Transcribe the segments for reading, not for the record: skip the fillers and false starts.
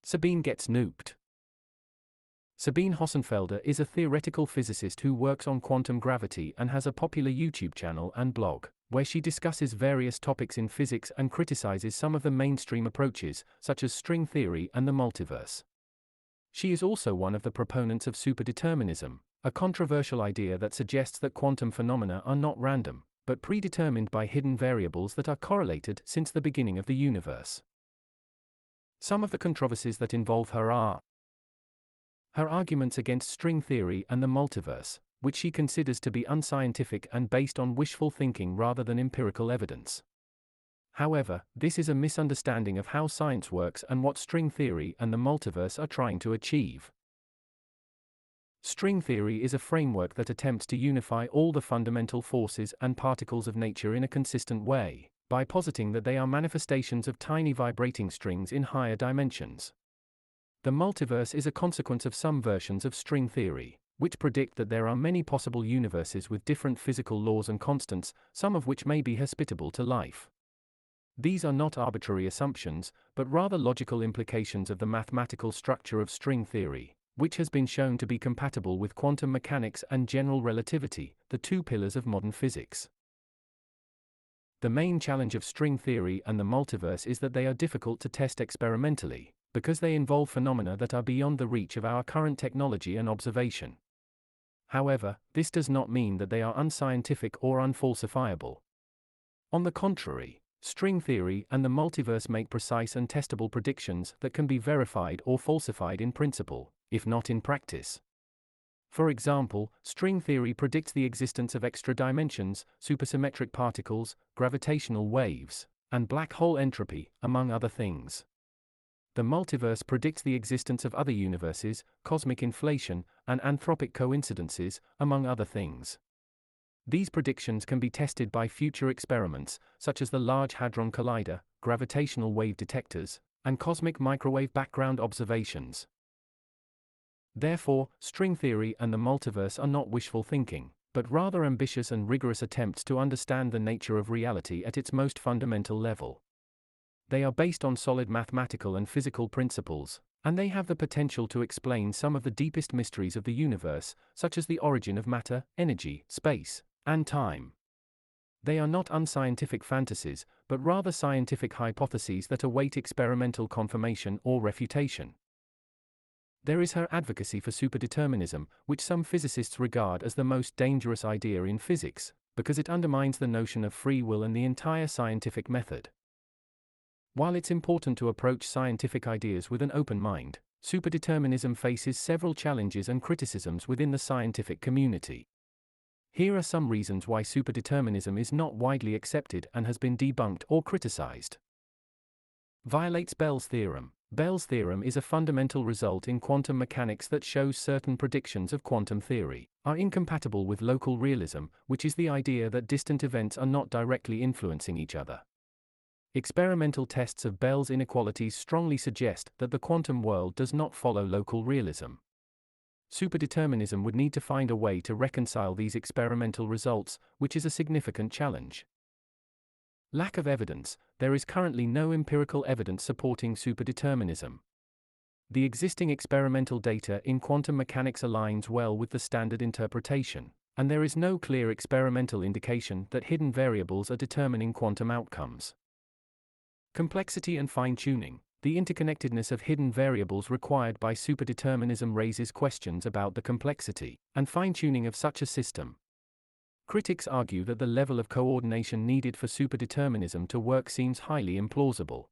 Sabine gets nuked. Sabine Hossenfelder is a theoretical physicist who works on quantum gravity and has a popular YouTube channel and blog, where she discusses various topics in physics and criticizes some of the mainstream approaches, such as string theory and the multiverse. She is also one of the proponents of superdeterminism, a controversial idea that suggests that quantum phenomena are not random, but predetermined by hidden variables that are correlated since the beginning of the universe. Some of the controversies that involve her are her arguments against string theory and the multiverse, which she considers to be unscientific and based on wishful thinking rather than empirical evidence. However, this is a misunderstanding of how science works and what string theory and the multiverse are trying to achieve. String theory is a framework that attempts to unify all the fundamental forces and particles of nature in a consistent way, by positing that they are manifestations of tiny vibrating strings in higher dimensions. The multiverse is a consequence of some versions of string theory, which predict that there are many possible universes with different physical laws and constants, some of which may be hospitable to life. These are not arbitrary assumptions, but rather logical implications of the mathematical structure of string theory, which has been shown to be compatible with quantum mechanics and general relativity, the two pillars of modern physics. The main challenge of string theory and the multiverse is that they are difficult to test experimentally, because they involve phenomena that are beyond the reach of our current technology and observation. However, this does not mean that they are unscientific or unfalsifiable. On the contrary, string theory and the multiverse make precise and testable predictions that can be verified or falsified in principle, if not in practice. For example, string theory predicts the existence of extra dimensions, supersymmetric particles, gravitational waves, and black hole entropy, among other things. The multiverse predicts the existence of other universes, cosmic inflation, and anthropic coincidences, among other things. These predictions can be tested by future experiments, such as the Large Hadron Collider, gravitational wave detectors, and cosmic microwave background observations. Therefore, string theory and the multiverse are not wishful thinking, but rather ambitious and rigorous attempts to understand the nature of reality at its most fundamental level. They are based on solid mathematical and physical principles, and they have the potential to explain some of the deepest mysteries of the universe, such as the origin of matter, energy, space, and time. They are not unscientific fantasies, but rather scientific hypotheses that await experimental confirmation or refutation. There is her advocacy for superdeterminism, which some physicists regard as the most dangerous idea in physics, because it undermines the notion of free will and the entire scientific method. While it's important to approach scientific ideas with an open mind, superdeterminism faces several challenges and criticisms within the scientific community. Here are some reasons why superdeterminism is not widely accepted and has been debunked or criticized. Violates Bell's theorem. Bell's theorem is a fundamental result in quantum mechanics that shows certain predictions of quantum theory are incompatible with local realism, which is the idea that distant events are not directly influencing each other. Experimental tests of Bell's inequalities strongly suggest that the quantum world does not follow local realism. Superdeterminism would need to find a way to reconcile these experimental results, which is a significant challenge. Lack of evidence. There is currently no empirical evidence supporting superdeterminism. The existing experimental data in quantum mechanics aligns well with the standard interpretation, and there is no clear experimental indication that hidden variables are determining quantum outcomes. Complexity and fine-tuning. The interconnectedness of hidden variables required by superdeterminism raises questions about the complexity and fine-tuning of such a system. Critics argue that the level of coordination needed for superdeterminism to work seems highly implausible.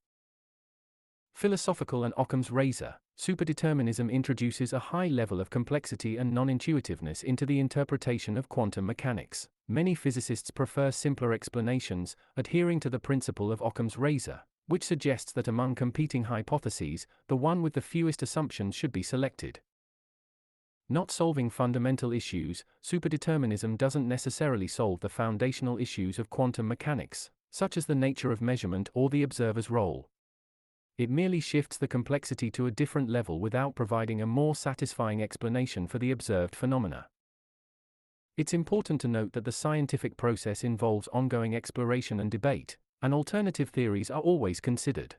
Philosophical and Occam's razor. Superdeterminism introduces a high level of complexity and non-intuitiveness into the interpretation of quantum mechanics. Many physicists prefer simpler explanations, adhering to the principle of Occam's razor, which suggests that among competing hypotheses, the one with the fewest assumptions should be selected. Not solving fundamental issues. Superdeterminism doesn't necessarily solve the foundational issues of quantum mechanics, such as the nature of measurement or the observer's role. It merely shifts the complexity to a different level without providing a more satisfying explanation for the observed phenomena. It's important to note that the scientific process involves ongoing exploration and debate, and alternative theories are always considered.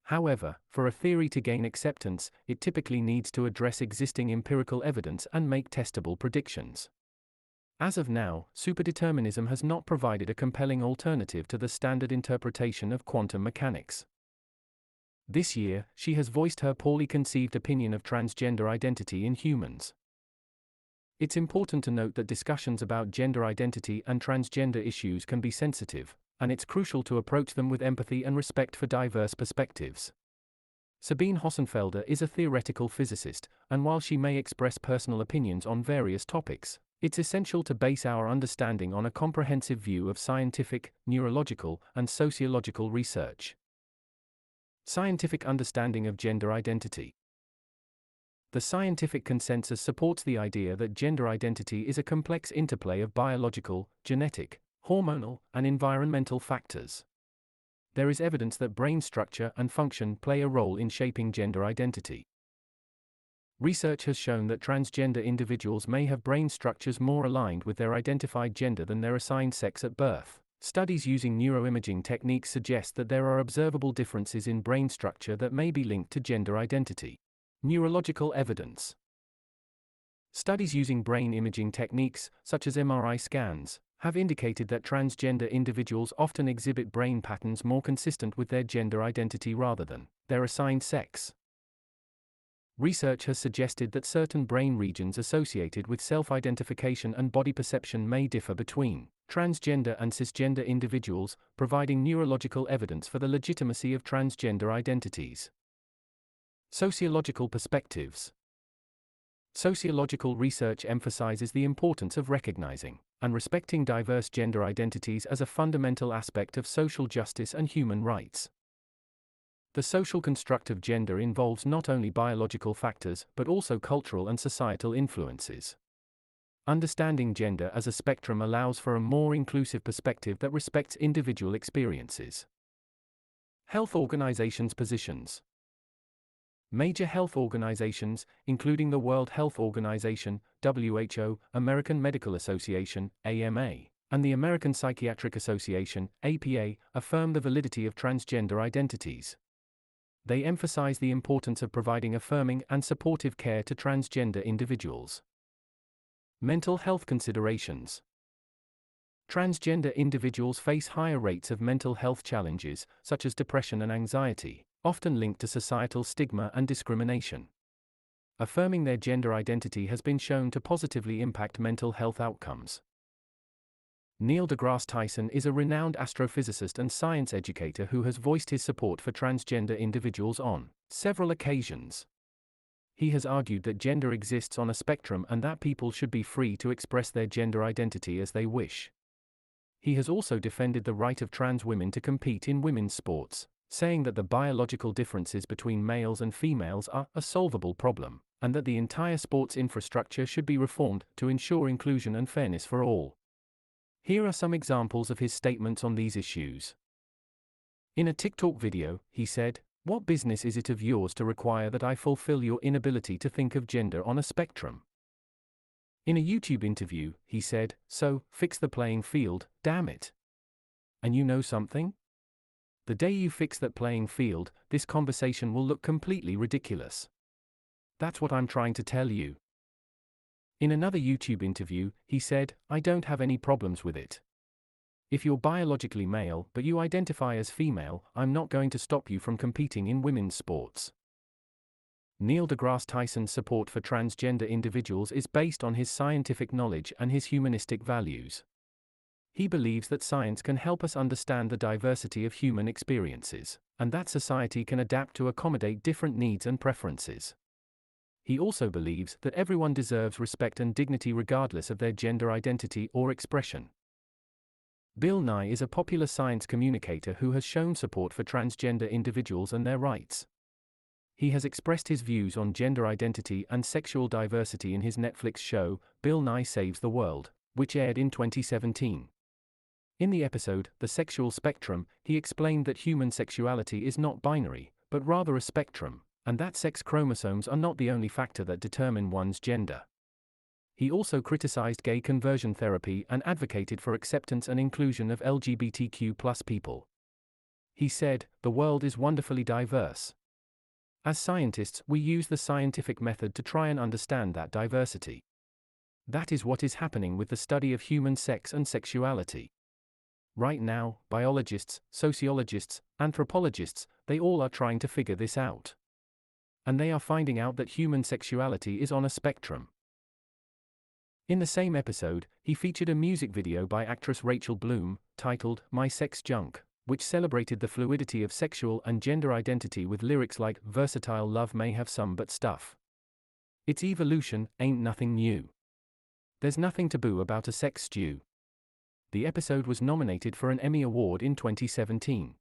However, for a theory to gain acceptance, it typically needs to address existing empirical evidence and make testable predictions. As of now, superdeterminism has not provided a compelling alternative to the standard interpretation of quantum mechanics. This year, she has voiced her poorly conceived opinion of transgender identity in humans. It's important to note that discussions about gender identity and transgender issues can be sensitive, and it's crucial to approach them with empathy and respect for diverse perspectives. Sabine Hossenfelder is a theoretical physicist, and while she may express personal opinions on various topics, it's essential to base our understanding on a comprehensive view of scientific, neurological, and sociological research. Scientific understanding of gender identity. The scientific consensus supports the idea that gender identity is a complex interplay of biological, genetic, hormonal, and environmental factors. There is evidence that brain structure and function play a role in shaping gender identity. Research has shown that transgender individuals may have brain structures more aligned with their identified gender than their assigned sex at birth. Studies using neuroimaging techniques suggest that there are observable differences in brain structure that may be linked to gender identity. Neurological evidence. Studies using brain imaging techniques, such as MRI scans, have indicated that transgender individuals often exhibit brain patterns more consistent with their gender identity rather than their assigned sex. Research has suggested that certain brain regions associated with self-identification and body perception may differ between transgender and cisgender individuals, providing neurological evidence for the legitimacy of transgender identities. Sociological perspectives. Sociological research emphasizes the importance of recognizing and respecting diverse gender identities as a fundamental aspect of social justice and human rights. The social construct of gender involves not only biological factors but also cultural and societal influences. Understanding gender as a spectrum allows for a more inclusive perspective that respects individual experiences. Health organizations' positions. Major health organizations, including the World Health Organization, WHO, American Medical Association, AMA, and the American Psychiatric Association, APA, affirm the validity of transgender identities. They emphasize the importance of providing affirming and supportive care to transgender individuals. Mental health considerations. Transgender individuals face higher rates of mental health challenges, such as depression and anxiety, often linked to societal stigma and discrimination. Affirming their gender identity has been shown to positively impact mental health outcomes. Neil deGrasse Tyson is a renowned astrophysicist and science educator who has voiced his support for transgender individuals on several occasions. He has argued that gender exists on a spectrum and that people should be free to express their gender identity as they wish. He has also defended the right of trans women to compete in women's sports, saying that the biological differences between males and females are a solvable problem, and that the entire sports infrastructure should be reformed to ensure inclusion and fairness for all. Here are some examples of his statements on these issues. In a TikTok video, he said, "What business is it of yours to require that I fulfill your inability to think of gender on a spectrum?" In a YouTube interview, he said, "So, fix the playing field, damn it. And you know something? The day you fix that playing field, this conversation will look completely ridiculous. That's what I'm trying to tell you." In another YouTube interview, he said, "I don't have any problems with it. If you're biologically male but you identify as female, I'm not going to stop you from competing in women's sports." Neil deGrasse Tyson's support for transgender individuals is based on his scientific knowledge and his humanistic values. He believes that science can help us understand the diversity of human experiences, and that society can adapt to accommodate different needs and preferences. He also believes that everyone deserves respect and dignity regardless of their gender identity or expression. Bill Nye is a popular science communicator who has shown support for transgender individuals and their rights. He has expressed his views on gender identity and sexual diversity in his Netflix show, Bill Nye Saves the World, which aired in 2017. In the episode, The Sexual Spectrum, he explained that human sexuality is not binary, but rather a spectrum, and that sex chromosomes are not the only factor that determine one's gender. He also criticized gay conversion therapy and advocated for acceptance and inclusion of LGBTQ+ people. He said, "The world is wonderfully diverse. As scientists, we use the scientific method to try and understand that diversity. That is what is happening with the study of human sex and sexuality. Right now, biologists, sociologists, anthropologists, they all are trying to figure this out. And they are finding out that human sexuality is on a spectrum." In the same episode, he featured a music video by actress Rachel Bloom, titled "My Sex Junk," which celebrated the fluidity of sexual and gender identity with lyrics like "Versatile love may have some but stuff. Its evolution ain't nothing new. There's nothing taboo about a sex stew." The episode was nominated for an Emmy Award in 2017.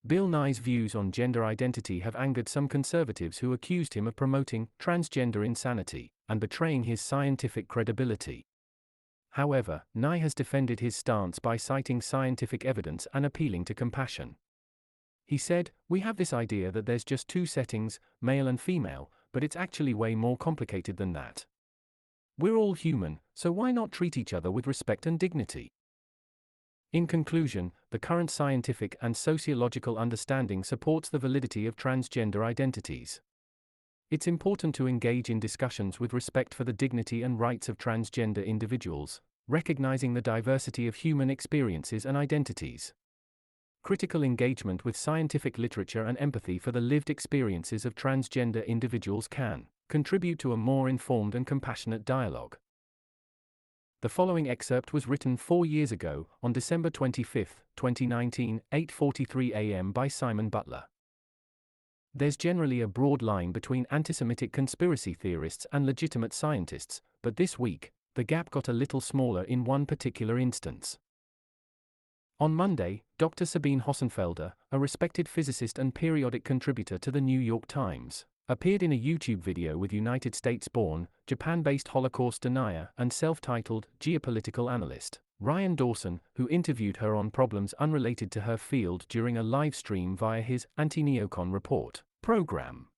Bill Nye's views on gender identity have angered some conservatives who accused him of promoting transgender insanity and betraying his scientific credibility. However, Nye has defended his stance by citing scientific evidence and appealing to compassion. He said, "We have this idea that there's just two settings, male and female, but it's actually way more complicated than that. We're all human, so why not treat each other with respect and dignity?" In conclusion, the current scientific and sociological understanding supports the validity of transgender identities. It's important to engage in discussions with respect for the dignity and rights of transgender individuals, recognizing the diversity of human experiences and identities. Critical engagement with scientific literature and empathy for the lived experiences of transgender individuals can contribute to a more informed and compassionate dialogue. The following excerpt was written 4 years ago, on December 25, 2019, 8:43 a.m. by Simon Butler. There's generally a broad line between anti-Semitic conspiracy theorists and legitimate scientists, but this week, the gap got a little smaller in one particular instance. On Monday, Dr. Sabine Hossenfelder, a respected physicist and periodic contributor to the New York Times, appeared in a YouTube video with United States-born, Japan-based Holocaust denier and self-titled geopolitical analyst Ryan Dawson, who interviewed her on problems unrelated to her field during a live stream via his Anti-Neocon Report program.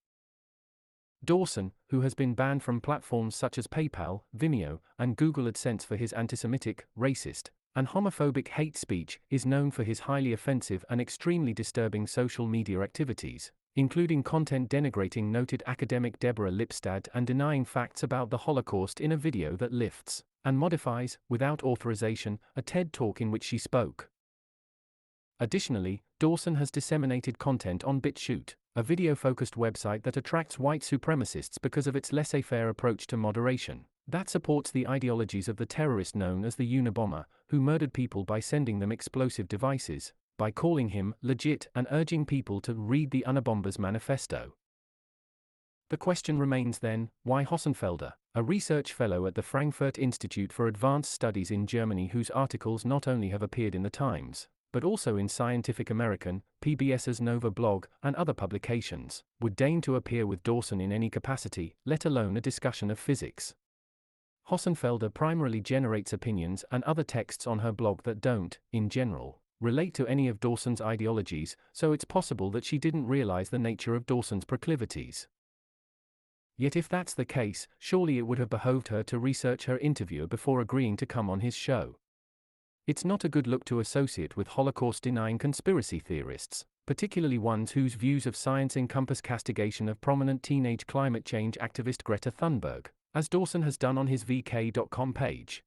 Dawson, who has been banned from platforms such as PayPal, Vimeo, and Google AdSense for his anti-Semitic, racist, and homophobic hate speech, is known for his highly offensive and extremely disturbing social media activities, including content denigrating noted academic Deborah Lipstadt and denying facts about the Holocaust in a video that lifts and modifies, without authorization, a TED Talk in which she spoke. Additionally, Dawson has disseminated content on BitChute, a video-focused website that attracts white supremacists because of its laissez-faire approach to moderation, that supports the ideologies of the terrorist known as the Unabomber, who murdered people by sending them explosive devices, by calling him legit and urging people to read the Unabomber's manifesto. The question remains then, why Hossenfelder, a research fellow at the Frankfurt Institute for Advanced Studies in Germany whose articles not only have appeared in the Times, but also in Scientific American, PBS's Nova blog, and other publications, would deign to appear with Dawson in any capacity, let alone a discussion of physics. Hossenfelder primarily generates opinions and other texts on her blog that don't, in general, relate to any of Dawson's ideologies, so it's possible that she didn't realize the nature of Dawson's proclivities. Yet if that's the case, surely it would have behoved her to research her interviewer before agreeing to come on his show. It's not a good look to associate with Holocaust-denying conspiracy theorists, particularly ones whose views of science encompass castigation of prominent teenage climate change activist Greta Thunberg, as Dawson has done on his VK.com page.